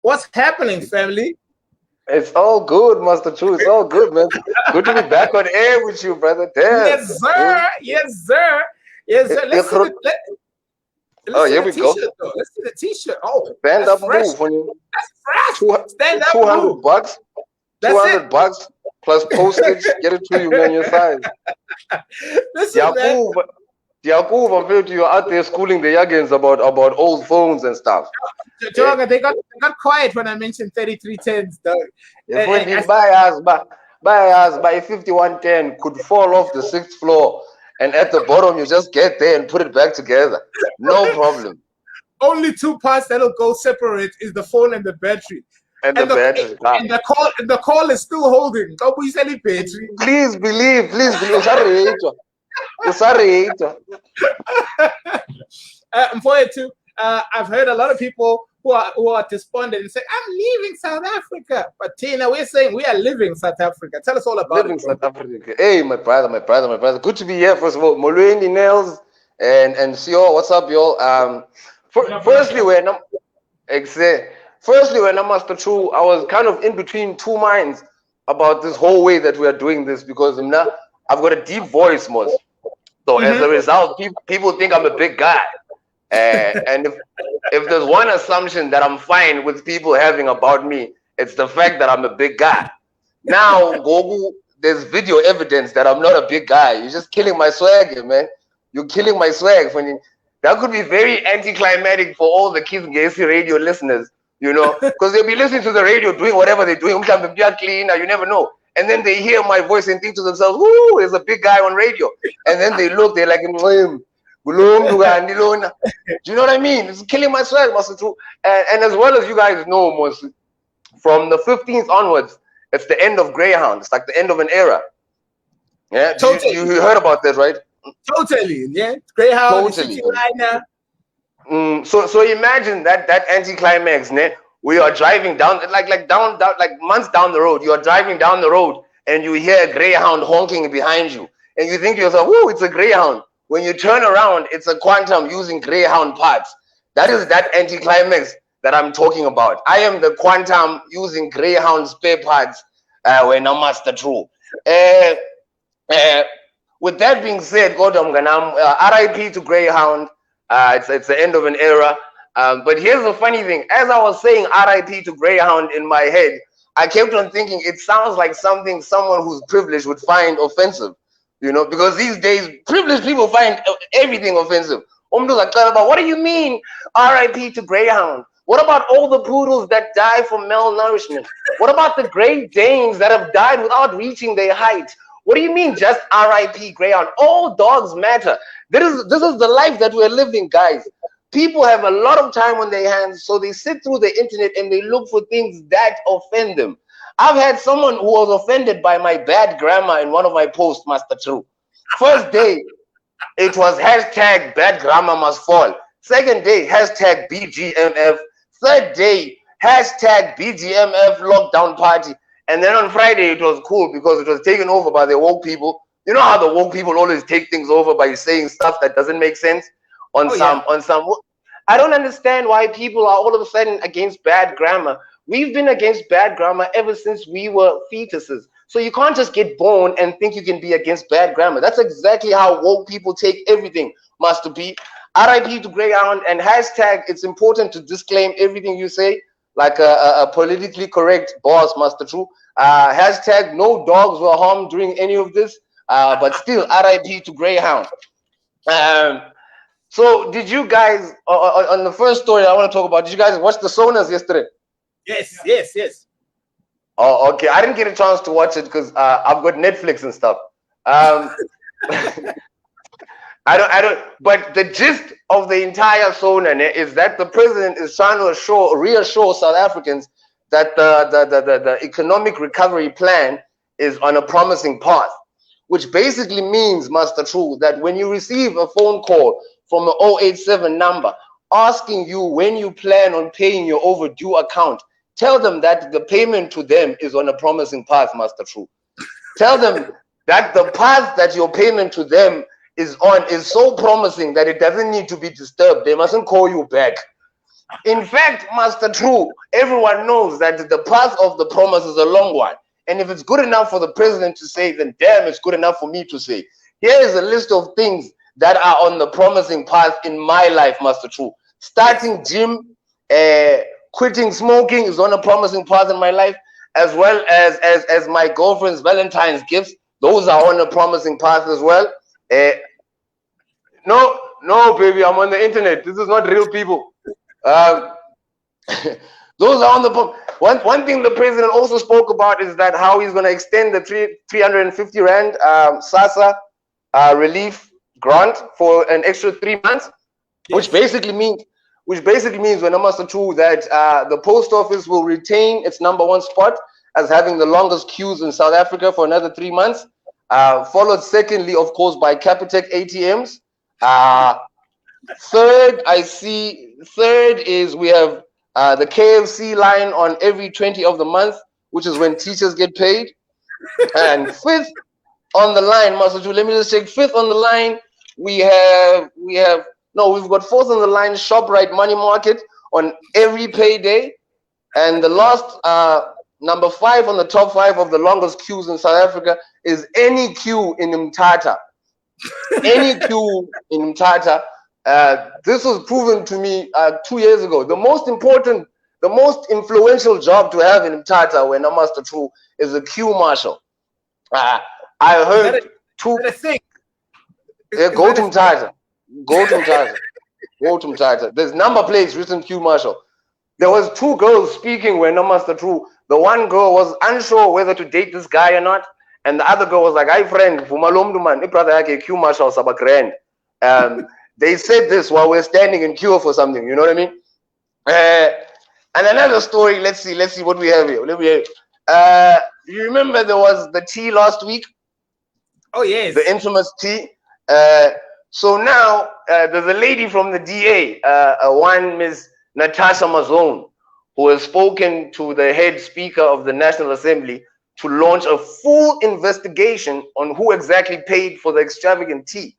What's happening, family? It's all good, Master True. It's all good, man. Good to be back on air with you, brother. Damn. Yes, sir. Yes, sir. Yes, sir. Let's see Oh, here the we go. t-shirt though. Let's see the t-shirt. Oh, Stand that's up fresh. move. When you That's fresh. Stand up 200 move. bucks. That's 200 it. bucks plus postage. Get it to you, man. Your size. Listen, man. Yakub, I'm feeling you're out there schooling the youngins about old phones and stuff. Joga, they got quiet when I mentioned 3310s, dog. By a 5110 could fall off the 6th floor, and at the bottom you just get there and put it back together. No problem. Only two parts that'll go separate is the phone and the battery. And the battery. And the call is still holding. Don't we sell battery? Please believe. For it too, I've heard a lot of people who are despondent and say, "I'm leaving South Africa." But Tina, we're saying we are living South Africa. Tell us all about living South Africa. Hey, my brother. Good to be here. First of all, Molweni, Nels, and Sio. What's up, y'all? Firstly, when I'm Master True, I was kind of in between two minds about this whole way that we are doing this because now I've got a deep voice, most. So as a result, people think I'm a big guy. And if there's one assumption that I'm fine with people having about me, it's the fact that I'm a big guy. Now, Gogu, there's video evidence that I'm not a big guy. You're just killing my swag, man. You're killing my swag. That could be very anticlimactic for all the Kids Gacy radio listeners, you know, because they'll be listening to the radio doing whatever they're doing. You never know. And then they hear my voice and think to themselves, "Ooh, there's a big guy on radio." And then they look, they're like, do you know what I mean? It's killing my swag, Master True. And as well as you guys know, most from the 15th onwards, it's the end of Greyhound. It's like the end of an era. Yeah, totally. You heard about that, right? Totally, yeah. Greyhound, totally. So imagine that anticlimax, ne? We are driving down, like months down the road. You are driving down the road and you hear a Greyhound honking behind you, and you think to yourself, "Whoa, it's a Greyhound." When you turn around, it's a Quantum using Greyhound parts. That is that anticlimax that I'm talking about. I am the Quantum using Greyhound spare parts when I'm Master True. With that being said, RIP to Greyhound. It's the end of an era. But here's the funny thing. As I was saying RIP to Greyhound in my head, I kept on thinking it sounds like something someone who's privileged would find offensive. You know, because these days, privileged people find everything offensive. What do you mean, RIP to Greyhound? What about all the poodles that die from malnourishment? What about the Great Danes that have died without reaching their height? What do you mean just RIP Greyhound? All dogs matter. This is the life that we're living, guys. People have a lot of time on their hands, so they sit through the internet and they look for things that offend them. I've had someone who was offended by my bad grammar in one of my posts, Master True. First day, it was hashtag bad grammar must fall. Second day, hashtag BGMF. Third day, hashtag BGMF lockdown party. And then on Friday, it was cool because it was taken over by the woke people. You know how the woke people always take things over by saying stuff that doesn't make sense on some. I don't understand why people are all of a sudden against bad grammar. We've been against bad grammar ever since we were fetuses. So you can't just get born and think you can be against bad grammar. That's exactly how woke people take everything, Master P. RIP to Greyhound and hashtag, it's important to disclaim everything you say, like a politically correct boss, Master True. Hashtag, no dogs were harmed during any of this, but still, RIP to Greyhound. So did you guys, on the first story I want to talk about, did you guys watch the Sonas yesterday? Yes. Oh, okay. I didn't get a chance to watch it because I've got Netflix and stuff. I don't. But the gist of the entire Sona is that the president is trying to reassure South Africans that the economic recovery plan is on a promising path, which basically means, Master True, that when you receive a phone call from an 087 number asking you when you plan on paying your overdue account, tell them that the payment to them is on a promising path, Master True. Tell them that the path that your payment to them is on is so promising that it doesn't need to be disturbed. They mustn't call you back. In fact, Master True, everyone knows that the path of the promise is a long one. And if it's good enough for the president to say, then damn, it's good enough for me to say. Here is a list of things that are on the promising path in my life, Master True. Starting gym, quitting smoking is on a promising path in my life, as well as my girlfriend's Valentine's gifts. Those are on a promising path as well. No, baby, I'm on the internet. This is not real people. Those are on the one thing the president also spoke about is that how he's going to extend the 350 rand SASA relief grant for an extra 3 months, which basically means when I'm Master True that the post office will retain its #1 spot as having the longest queues in South Africa for another 3 months, followed secondly, of course, by Capitec ATMs. Third is we have the KFC line on every 20 of the month, which is when teachers get paid. And fifth on the line, Master True, let me just check. Fifth on the line, we've got fourth on the line, ShopRite Money Market on every payday. And the last, number 5 on the top 5 of the longest queues in South Africa is any queue in Mthatha. Any queue in Mthatha. This was proven to me 2 years ago. The most important, the most influential job to have in Mthatha when I'm Master True is a queue marshal. I heard two. Yeah, go to Mthatha. Go to Mthatha. Go to Mthatha. There's number plates written queue marshal. There was 2 girls speaking when I'm Master True. The one girl was unsure whether to date this guy or not, and the other girl was like, "Hi friend, Fumalomduman, brother yake queue marshal sabakgrand." They said this while we're standing in queue for something, you know what I mean? And another story, let's see what we have here. You remember there was the tea last week? Oh, yes. The infamous tea. So now there's a lady from the DA, one Ms. Natasha Mazone, who has spoken to the head speaker of the National Assembly to launch a full investigation on who exactly paid for the extravagant tea.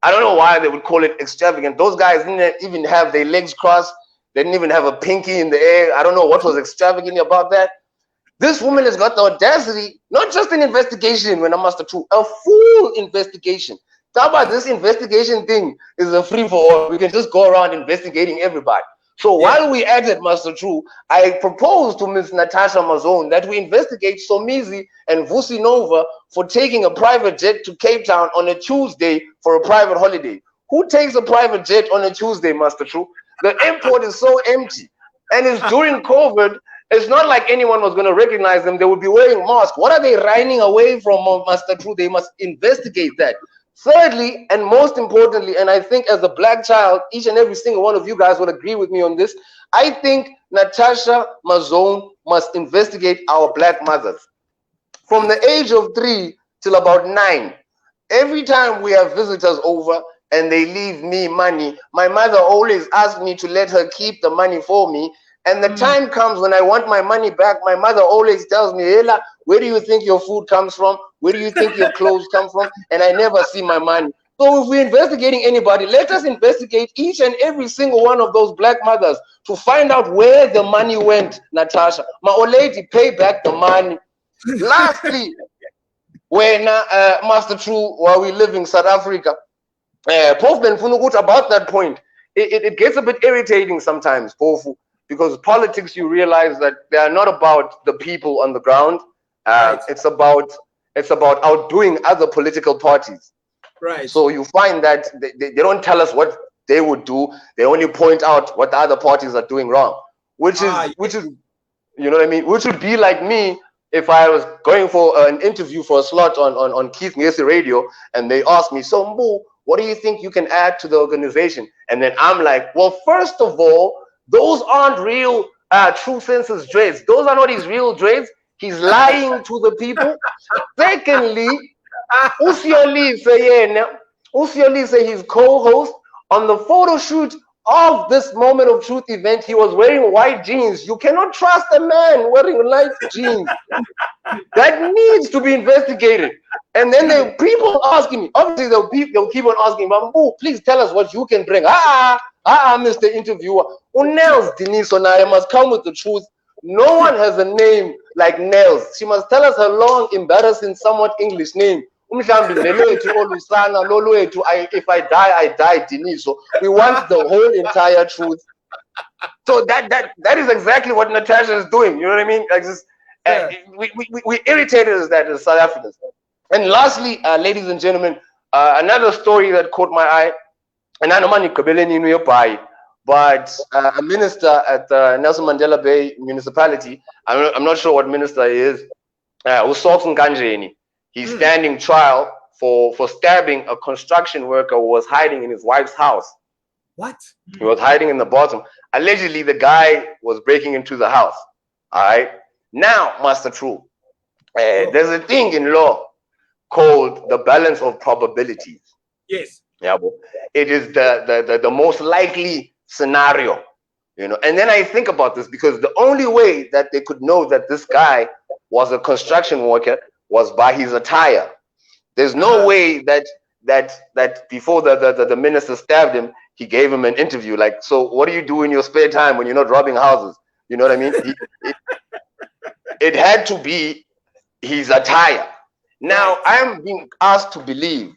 I don't know why they would call it extravagant. Those guys didn't even have their legs crossed. They didn't even have a pinky in the air. I don't know what was extravagant about that. This woman has got the audacity, not just an investigation when I'm Master True, a full investigation. Talk about this investigation thing is a free for all. We can just go around investigating everybody. So while we at it, Master True, I proposed to Ms. Natasha Mazone that we investigate Somizi and Vusi Nova for taking a private jet to Cape Town on a Tuesday for a private holiday. Who takes a private jet on a Tuesday, Master True? The airport is so empty. And it's during COVID. It's not like anyone was going to recognize them. They would be wearing masks. What are they running away from, Master True? They must investigate that. Thirdly, and most importantly, and I think as a black child, each and every single one of you guys would agree with me on this, I think Natasha Mazone must investigate our black mothers. From the age of 3 till about 9, every time we have visitors over and they leave me money, my mother always asks me to let her keep the money for me. And the time comes when I want my money back, my mother always tells me, Ella, where do you think your food comes from? Where do you think your clothes come from? And I never see my money. So if we're investigating anybody, let us investigate each and every single one of those black mothers to find out where the money went, Natasha. My old lady, pay back the money. Lastly, when Master True, while we live in South Africa, about that point, it gets a bit irritating sometimes, Pofu. Because politics, you realize that they are not about the people on the ground. Right. It's about outdoing other political parties. Right. So you find that they don't tell us what they would do. They only point out what the other parties are doing wrong, which is you know what I mean. Which would be like me if I was going for an interview for a slot on Keith Ngesi Radio, and they asked me, so Mbu, what do you think you can add to the organization? And then I'm like, well, first of all, those aren't real True Census dreads. Those are not his real dreads. He's lying to the people. Secondly, Usiolise, his co-host, on the photo shoot of this Moment of Truth event, he was wearing white jeans. You cannot trust a man wearing light jeans. That needs to be investigated. And then the people asking me, obviously they'll keep on asking, Mambu, please tell us what you can bring. Mr. Interviewer, Nels Diniso naye must come with the truth. No one has a name like Nels. She must tell us her long, embarrassing, somewhat English name. If I die, I die, Diniso. We want the whole entire truth. So that is exactly what Natasha is doing. You know what I mean? Like this, we irritated as that as South Africans. And lastly, ladies and gentlemen, another story that caught my eye, and I know money but a minister at the Nelson Mandela Bay municipality, I'm not sure what minister he is, he's standing trial for stabbing a construction worker who was hiding in his wife's house. What? He was hiding in the bottom. Allegedly, the guy was breaking into the house. All right. Now, Master True, there's a thing in law called the balance of probabilities. Yes. Yeah, it is the most likely scenario, you know. And then I think about this because the only way that they could know that this guy was a construction worker was by his attire. There's no way that before the minister stabbed him, he gave him an interview like, so what do you do in your spare time when you're not robbing houses? You know what I mean? It had to be his attire. Now I'm being asked to believe,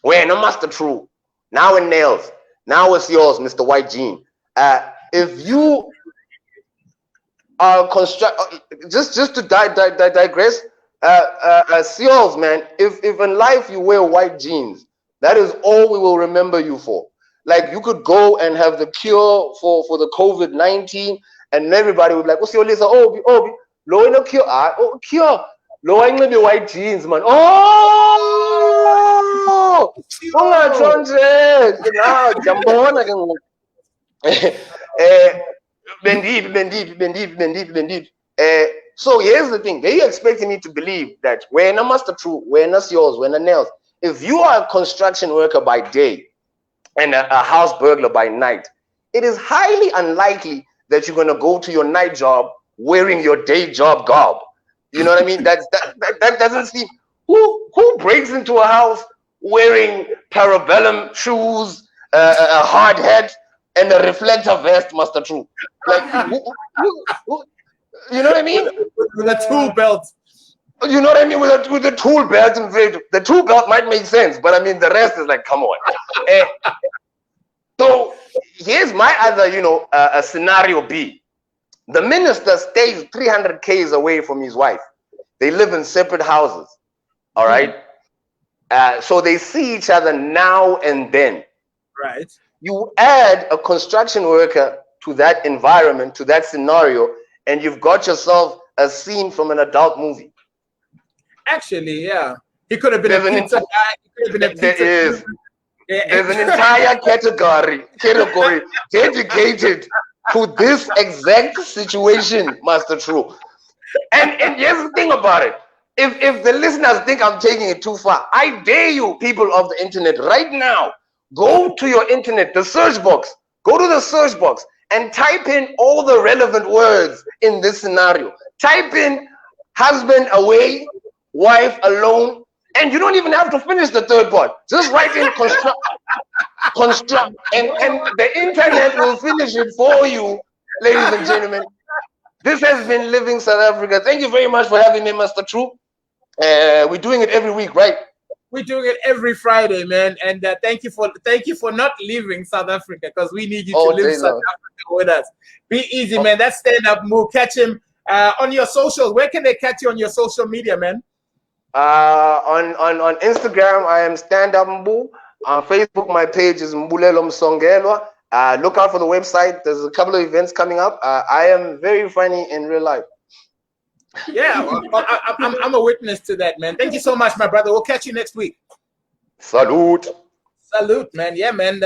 when no Master True, now in Nails, now it's yours, Mr. White Jean. If you are just to digress, Seals, man, if in life you wear white jeans, that is all we will remember you for. Like, you could go and have the cure for the COVID-19, and everybody would be like, what's your list? Obi, low in the cure, cure, low in the white jeans, man. Oh, so here's the thing. They expecting me to believe that when a Master True, when a yours, when a Nails, if you are a construction worker by day and a house burglar by night, it is highly unlikely that you're going to go to your night job wearing your day job garb. You know what I mean? That doesn't seem. Who breaks into a house wearing parabellum shoes, a hard hat, and a reflector vest, Master True? Like, you know what I mean? With a tool belt. You know what I mean? With the tool belt, and the tool belt might make sense, but I mean the rest is like, come on. So here's my other, a scenario B. The minister stays 300 k's away from his wife. They live in separate houses. All right. So they see each other now and then. Right. You add a construction worker to that environment, to that scenario, and you've got yourself a scene from an adult movie. Actually, yeah. He could have been a pizza guy. He could have been a pizza. There's an entire category dedicated to this exact situation, Master True. And here's the thing about it. If the listeners think I'm taking it too far, I dare you, people of the internet, right now, go to your internet, the search box. Go to the search box and type in all the relevant words in this scenario. Type in husband away, wife alone, and you don't even have to finish the third part. Just write in construct, and the internet will finish it for you, ladies and gentlemen. This has been Living South Africa. Thank you very much for having me, Master True. We're doing it every week, right? We're doing it every Friday, man. And thank you for not leaving South Africa, because we need you to live South Africa with us. Be easy, man. That's Stand Up Move. Catch him on your socials. Where can they catch you on your social media, man? On Instagram, I am Stand Up Mbu. On Facebook, my page is Mbulelo Msongelwa. Look out for the website. There's a couple of events coming up. I am very funny in real life. Yeah, I'm a witness to that, man. Thank you so much, my brother. We'll catch you next week. Salute. Salute, man. Yeah, man.